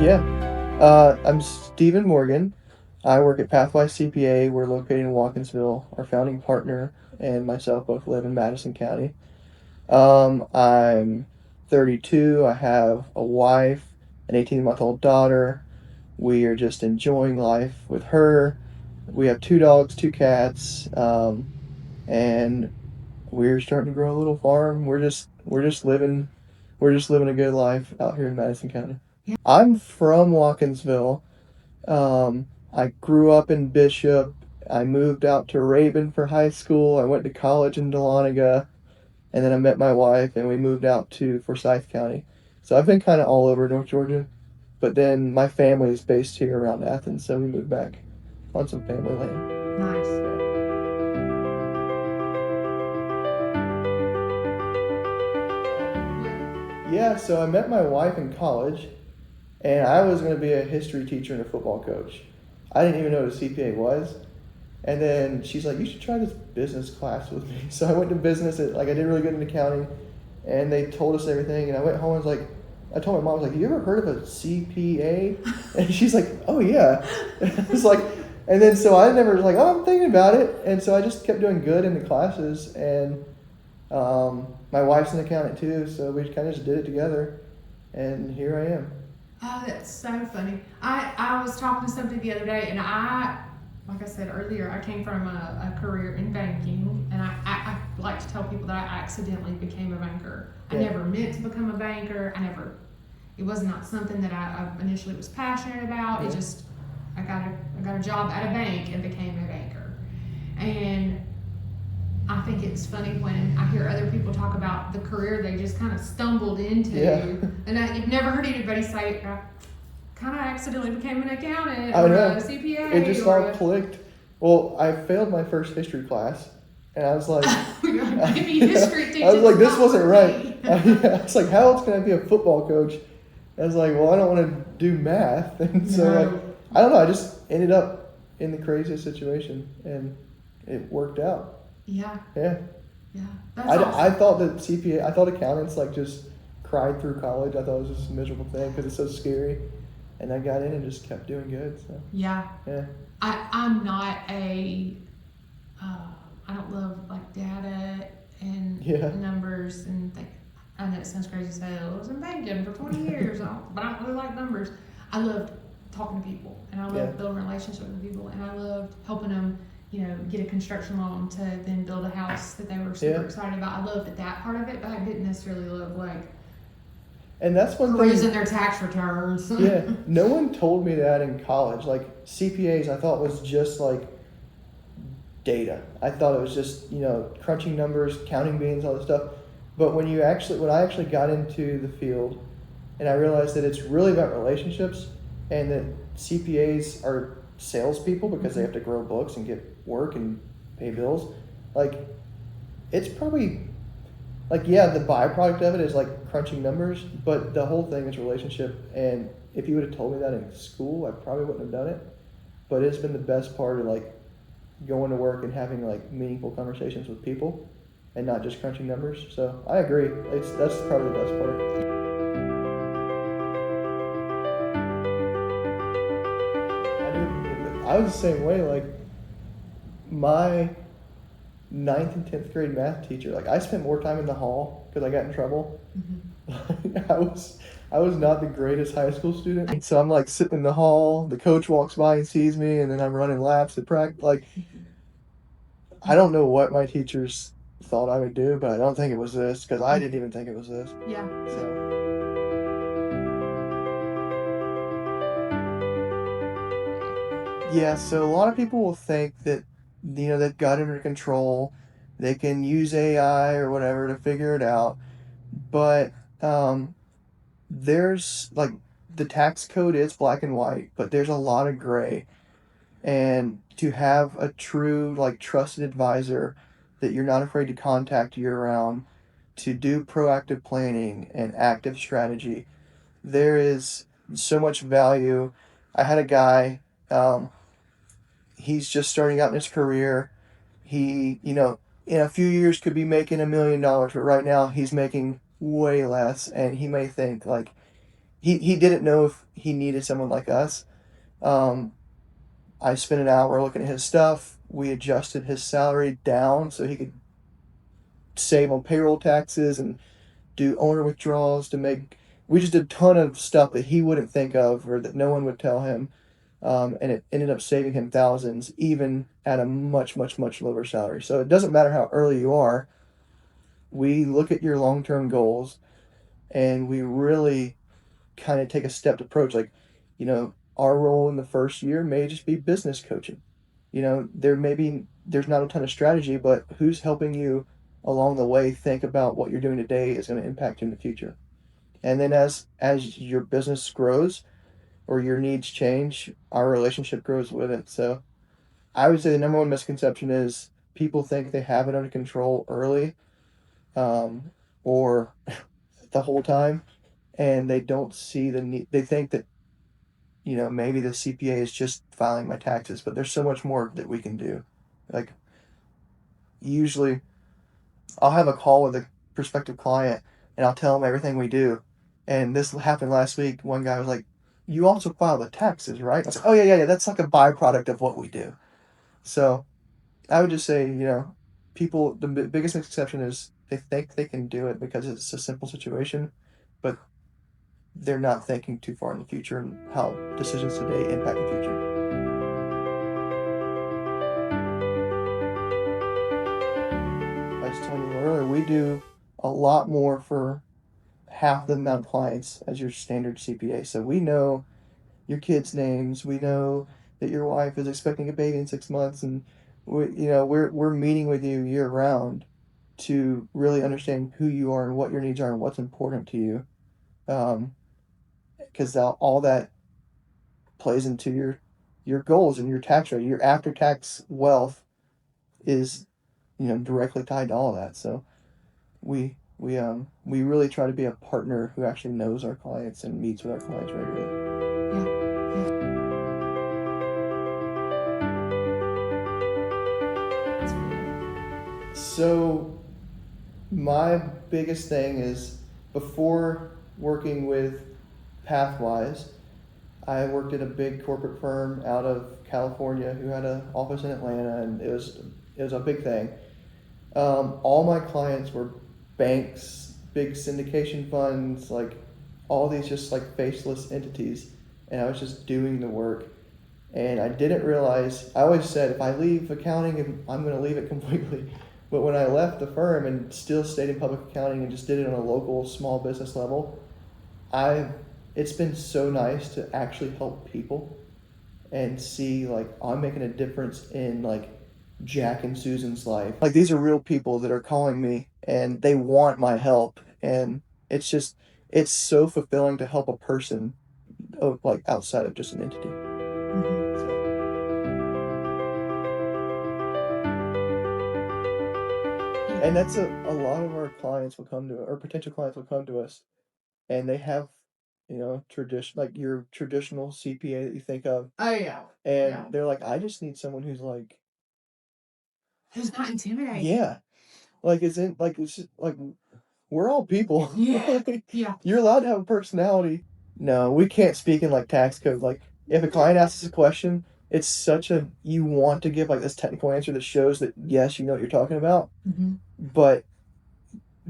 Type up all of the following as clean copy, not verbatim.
Yeah. I'm Stephan Morgan. I work at Pathwise CPA. We're located in Watkinsville. Our founding partner and myself both live in Madison County. I'm 32. I have a wife, an 18-month-old daughter. We are just enjoying life with her. We have two dogs, two cats, and we're starting to grow a little farm. We're just living a good life out here in Madison County. I'm from Watkinsville. I grew up in Bishop. I moved out to Raven for high school. I went to college in Dahlonega, and then I met my wife, and we moved out to Forsyth County. So I've been kind of all over North Georgia, but then my family is based here around Athens, so we moved back on some family land. Nice. Yeah, so I met my wife in college, and I was going to be a history teacher and a football coach. I didn't even know what a CPA was. And then she's like, "You should try this business class with me." So I went to business. I did really good in accounting, and they told us everything. And I went home and was like, I told my mom, I was like, "You ever heard of a CPA?" And she's like, "Oh yeah." It's like, and then so I never was like, "Oh, I'm thinking about it." And so I just kept doing good in the classes. And my wife's an accountant too, so we kind of just did it together. And here I am. Oh, that's so funny. I was talking to somebody the other day, and like I said earlier, I came from a career in banking, and I like to tell people that I accidentally became a banker. I Yeah. never meant to become a banker. It was not something that I initially was passionate about. Yeah. I got a job at a bank and became a banker. And I think it's funny when I hear other people talk about the career they just kind of stumbled into. Yeah. And you've never heard anybody say, I kind of accidentally became an accountant I or know. a CPA. It just all clicked. Well, I failed my first history class, and I was like, Maybe history teaching. I was like, this not wasn't for right. me. I was like, how else can I be a football coach? I was like, well, I don't want to do math, and so No. like, I don't know. I just ended up in the craziest situation, and it worked out. Yeah, Yeah. yeah. That's I awesome. thought that CPA, I thought accountants like just cried through college. I thought it was just a miserable thing because it's so scary. And I got in and just kept doing good. So Yeah. yeah, I'm not I don't love like data and Yeah. numbers and think. I know it sounds crazy to say, I was in banking for 20 years, but I don't really like numbers. I loved talking to people, and I loved Yeah. building relationships with people, and I loved helping them, get a construction loan to then build a house that they were super Yeah. excited about. I loved that part of it, but I didn't necessarily love like and that's one perusing thing. their tax returns. Yeah, no one told me that in college. Like CPAs, I thought was just like data. I thought it was just crunching numbers, counting beans, all this stuff. But when I actually got into the field, and I realized that it's really about relationships, and that CPAs are salespeople because they have to grow books and get work and pay bills. Like, it's probably like, yeah, the byproduct of it is like crunching numbers, but the whole thing is relationship. And if you would have told me that in school, I probably wouldn't have done it. But it's been the best part of like going to work and having like meaningful conversations with people and not just crunching numbers. So I agree. That's probably the best part. I was the same way. Like my ninth and 10th grade math teacher, like I spent more time in the hall because I got in trouble. I was not the greatest high school student. So I'm like sitting in the hall, the coach walks by and sees me, and then I'm running laps at practice. Like, I don't know what my teachers thought I would do, but I don't think it was this because I didn't even think it was this. Yeah. So yeah, so a lot of people will think that they've got it under control. They can use AI or whatever to figure it out, but there's like the tax code is black and white, but there's a lot of gray. And to have a true like trusted advisor that you're not afraid to contact year round to do proactive planning and active strategy, there is so much value. I had a guy, he's just starting out in his career. He, in a few years could be making $1 million, but right now he's making way less, and he may think like he didn't know if he needed someone like us. Um, I spent an hour looking at his stuff. We adjusted his salary down so he could save on payroll taxes and do owner withdrawals to make. We just did a ton of stuff that he wouldn't think of or that no one would tell him. And it ended up saving him thousands, even at a much, much, much lower salary. So it doesn't matter how early you are. We look at your long term goals and we really kind of take a stepped approach. Like, our role in the first year may just be business coaching. There's not a ton of strategy, but who's helping you along the way think about what you're doing today is going to impact you in the future. And then as your business grows or your needs change, our relationship grows with it. So I would say the number one misconception is people think they have it under control early, um, or the whole time, and they don't see the need. They think that maybe the CPA is just filing my taxes, but there's so much more that we can do. Like, usually I'll have a call with a prospective client and I'll tell them everything we do. And this happened last week. One guy was like, "You also file the taxes, right?" I was like, "Oh, yeah, yeah, yeah. That's like a byproduct of what we do." So I would just say, people, the biggest misconception is they think they can do it because it's a simple situation, but they're not thinking too far in the future and how decisions today impact the future. I was telling you earlier, we do a lot more for half the amount of clients as your standard CPA. So we know your kids' names. We know that your wife is expecting a baby in 6 months, and we're meeting with you year round to really understand who you are and what your needs are and what's important to you. Because all that plays into your goals and your tax rate. Your after tax wealth is directly tied to all of that. So we really try to be a partner who actually knows our clients and meets with our clients regularly. So my biggest thing is, before working with Pathwise, I worked at a big corporate firm out of California who had an office in Atlanta, and it was a big thing. All my clients were banks, big syndication funds, like all these just like faceless entities, and I was just doing the work. And I didn't realize, I always said if I leave accounting, and I'm going to leave it completely. But when I left the firm and still stayed in public accounting and just did it on a local small business level, I it's been so nice to actually help people and see like I'm making a difference in like Jack and Susan's life. Like, these are real people that are calling me and they want my help, and it's just it's so fulfilling to help a person, like outside of just an entity. And that's a lot of our clients will come to, or potential clients will come to us, and they have, tradition, like your traditional CPA that you think of, Oh yeah. and Yeah. they're like, I just need someone who's like, Who's not intimidating. yeah, like it's just, like, we're all people. Yeah. Like, Yeah. you're allowed to have a personality. No, we can't speak in like tax code. Like, if a client asks us a question, it's such a, you want to give like this technical answer that shows that yes, you know what you're talking about, Mm-hmm. but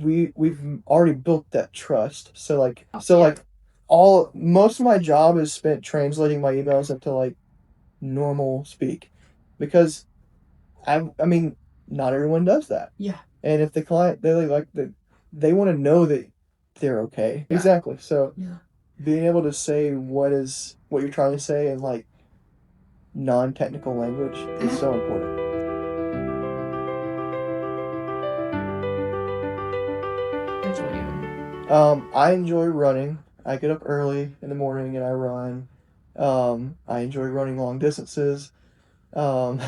we've already built that trust. So like all most of my job is spent translating my emails into like normal speak, because I mean not everyone does that. Yeah. And if the client, they want to know that they're okay. Yeah. Exactly. So Yeah. being able to say what you're trying to say in like non-technical language is so important. Enjoy it. I enjoy running. I get up early in the morning and I run. I enjoy running long distances. Um,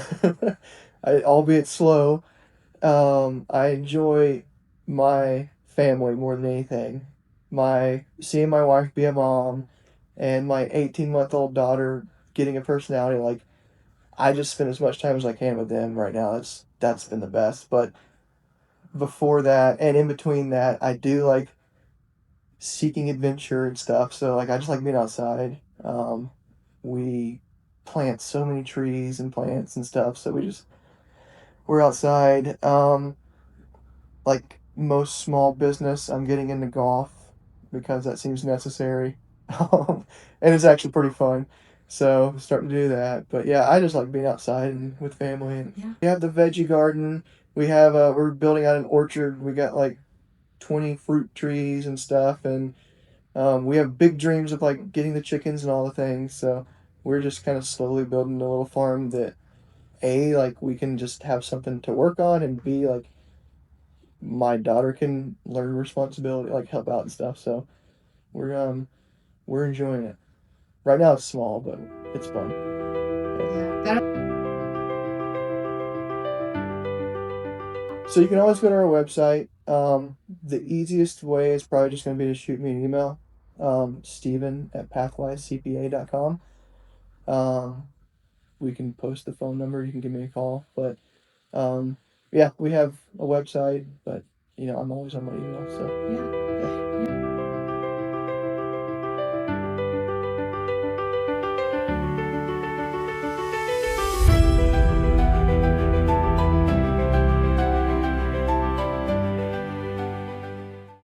albeit slow. I enjoy my family more than anything. Seeing my wife be a mom, and my 18-month-old daughter getting a personality. Like, I just spend as much time as I can with them right now. That's been the best. But before that and in between that, I do like seeking adventure and stuff. So like I just like being outside. We plant so many trees and plants and stuff. So we're outside. Like most small business, I'm getting into golf because that seems necessary. And it's actually pretty fun. So starting to do that. But yeah, I just like being outside and with family. And Yeah. we have the veggie garden. We're building out an orchard. We got like 20 fruit trees and stuff, and we have big dreams of like getting the chickens and all the things. So we're just kind of slowly building a little farm that A, like we can just have something to work on, and B, like my daughter can learn responsibility, like help out and stuff. So we're enjoying it. Right now it's small, but it's fun. Yeah. That, So you can always go to our website. The easiest way is probably just going to be to shoot me an email, Stephen at pathwisecpa.com. Um, we can post the phone number. You can give me a call. But yeah, we have a website, but I'm always on my email. So yeah.